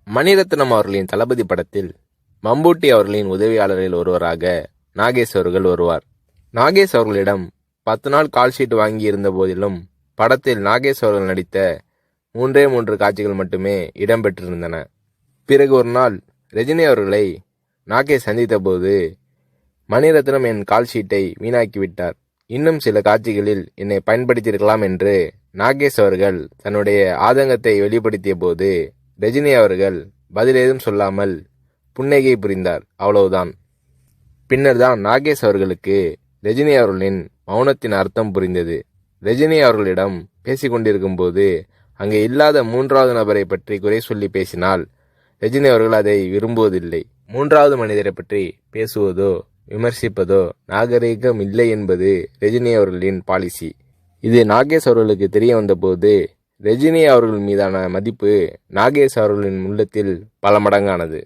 மணிரத்னம் அவர்களின் தளபதி படத்தில் மம்பூட்டி அவர்களின் உதவியாளரில் ஒருவராக நாகேஷ் அவர்கள் வருவார். நாகேஷ் அவர்களிடம் 10 நாள் கால்ஷீட் வாங்கி இருந்த போதிலும் படத்தில் நாகேஷ் அவர்கள் நடித்த 3 காட்சிகள் மட்டுமே இடம்பெற்றிருந்தன. பிறகு ஒரு நாள் ரஜினி அவர்களை நாகேஷ் சந்தித்த போது, மணிரத்னம் என் கால்ஷீட்டை வீணாக்கிவிட்டார், இன்னும் சில காட்சிகளில் என்னை பயன்படுத்தியிருக்கலாம் என்று நாகேஷ் அவர்கள் தன்னுடைய ஆதங்கத்தை வெளிப்படுத்திய போது, ரஜினி அவர்கள் பதில் ஏதும் சொல்லாமல் புன்னகை புரிந்தார். அவ்வளவுதான். பின்னர் தான் நாகேஷ் அவர்களுக்கு ரஜினி அவர்களின் மௌனத்தின் அர்த்தம் புரிந்தது. ரஜினி அவர்களிடம் பேசிக்கொண்டிருக்கும் போது அங்கே இல்லாத 3வது நபரை பற்றி குறை சொல்லி பேசினால் ரஜினி அவர்கள் அதை விரும்புவதில்லை. 3வது மனிதரை பற்றி பேசுவதோ விமர்சிப்பதோ நாகரீகம் இல்லை என்பது ரஜினி அவர்களின் பாலிசி. இது நாகேஷ் அவர்களுக்கு தெரிய வந்தபோது ரஜினி அவர்கள் மீதான மதிப்பு நாகேஷ் அவர்களின் உள்ளத்தில் பல மடங்கானது.